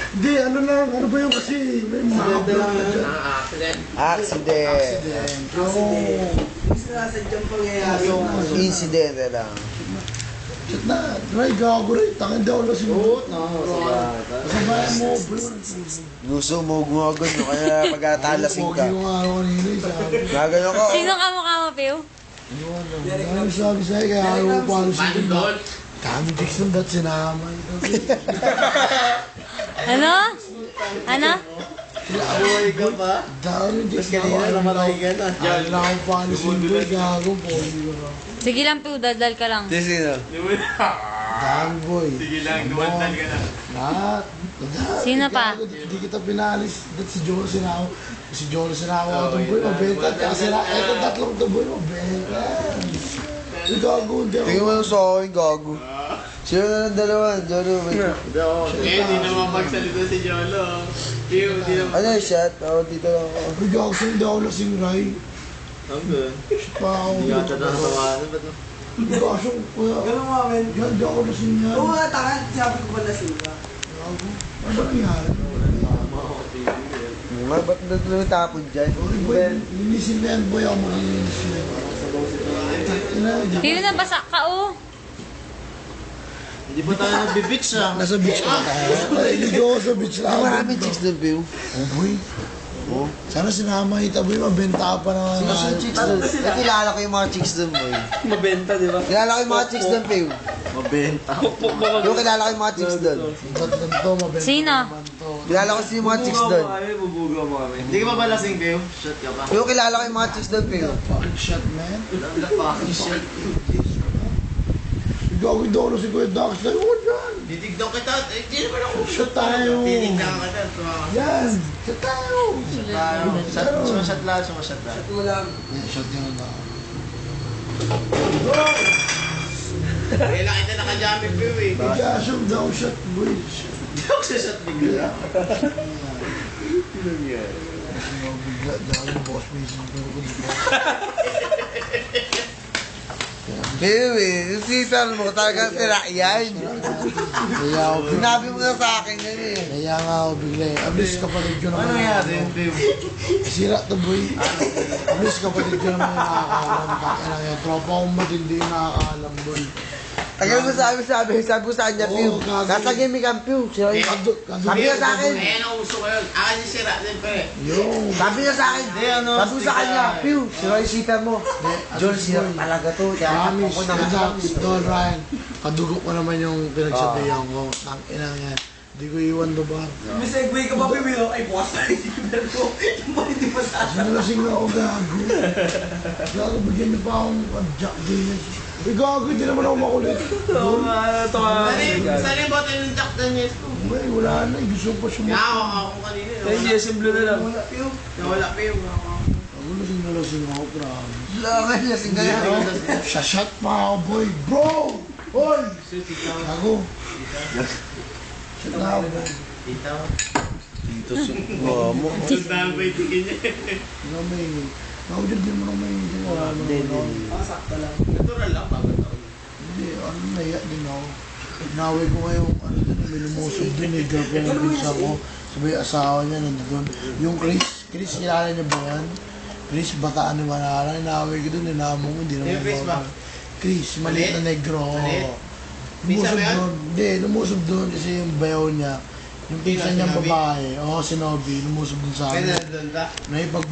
Hindi, ano lang, ano ba yung kasi, may mga vlog na dyan. Accident. Sinasadyang pangyayari. Incident lang. Shit na, try gago rin, tangin daw lang siguro. Kasabayan mo, bro. Gusto mo gumagod mo, kaya pagkatalasing ka. Pogi yung araw kanina, sabi. Gagano ko. Sino ka mukha mo, Pio? Ano sabi sa'yo, kaya ayaw mo paano siya. Kami Dixon dat sinama. Ano? Ano? Abuhay ka pa? Dami Tapos Dixon. kanina namatay ka na. Ano na akong paano siya, gago, pogi ko na. Sige lang, Pio. Daldal ka lang. Sino? Dami, boy. Sige lang, dumandan ka na. Lahat. Sino pa? Hindi kita pinalis. Dat si Jolo sinawa. Si Jolo sinawa ko itong boy, mabenta. Kasi na, eto tatlong itong boy, mabenta. Yung gago, hindi ako. Tingnan mo yung sokoy, gago. Sino na ng dalawa? Jolo, wait. Hindi naman magsalita si Jolo. Pio, hindi naman. Ano yung shot? Oo, dito lang ako. Ay, gago, hindi ako lasing, Ray. Hanggang. Shit pa ako. Hindi ka tatawanan. Ba't Gago, kuya. ganun mga men? Yan, di ako lasing yan. Oo nga, tangan. Sabi ko pala sila. Gago. Ano ba nangyari? Mga ba't na tapon dyan? Okay, boy. Linisin na yan, boy. Ako maglilinis na yan. Pio, nabasa ka, oh. Hindi pa tayo nagbe-beach ah. Nasa beach ka tayo. Ay, hindi ako sa beach lang. Maraming chicks doon, Pio. Oh, boy. Oh. Sana sinama kita, boy. Mabenta pa na. Sino yung chicks doon? Eh, kilala ko yung mga chicks doon, boy. Mabenta, di ba? Kilala ko yung mga chicks doon, Pio. Mabenta. Yung kilala ko yung mga chicks doon. Ba't ganito? Mabenta Sino? naman to. Kilala ko yung mga chicks doon. Bubugaw mo kami. Hindi ka ba balasing, Pio? Shot ka pa. Yung kilala ko yung mga chicks doon, Pio. Fucking shit, man. The fucking shit. Gawin daw na si Kuya Dax. Ay, huwag yan. Titignan kita. Eh, di naman ako. Shot tayo. Titignan ka na. Yan. Shot tayo. Sumasyat lang, sumasyat lang. Shot mo lang. Yeah, shot yun na. Kailan kita nakajamit, Pio eh. Kaya siya daw shot, boy. Hindi ako sasat bigla. Bigla, dahil boss mission. Pero kung di Pio eh, yung sitar mo talagang tira yan. Kaya ako bigla. Sinabi mo na sa akin yan eh. Kaya nga ako bigla eh. Ablis kapatid ko naman. Ano nangyari, Pio? Sira to, boy. Ablis kapatid ko naman yung nakakaalam. Kaya lang yan. Tropa akong matindi yung nakakaalam, boy. Tagal mo sabi ko sa kanya, Pio. Oo, gago. Nasa gaming ang Pio. Siya yung sabi niya sa akin. Ayan ang uso ko yun. Akin yung sira din, pre. Yo. Sabi niya sa akin. Sabi ko sa kanya, Pio, sila yung sitar mo. John, sila talaga to. Kaya Promise, ako naman. exact, Don Ryan. Kadugo ko naman yung pinagsabihan ko. Tang inang yan. Hindi ko iwan do ba? May segue ka ba, Pio? Ay, bukas tayo yung ko. Yung ba hindi pa sa Sinalasing na ako gago. Gago, bigyan niyo pa akong Jack Daniels. Eh gago, hindi naman ako makulit. Oo nga, ito nga. Saan yung bote ng Jack Daniels ko? Ay, wala na. Gusto pa Kaya sumunod. ako kanina. Tayo GSM Blue na lang. Nawala, Pio. Nawala, Pio. Ako lasing ako, promise. Langan niya, singay. Shashot pa ako, boy. Bro! Boy! Gago. Shot na ako, boy. Tita. Dito sa mo. Sundahan pa yung tingin niya. Ano may... Gago dyan, di mo na may... Sakto lang. Natural lang, bagat ako. Hindi, ano, naiyak din ako. Naway ko ngayon, ano din, may lumusog din eh, girlfriend ng pinsa ko. Sabi, asawa niya, nandun. Yung Chris, kilala niya ba yan? Chris, bataan ni Manara, naway ko dun, inamong, hindi naman Yung Chris ba? Chris, maliit na negro. Maliit? Lumusog Pinsa ba yan? doon. Hindi, lumusog doon kasi yung bayaw niya. Yung pinsa Sino, niyang si Nobby? babae, si Nobby, lumusog doon sa Kaya amin. nandun ka? Naipag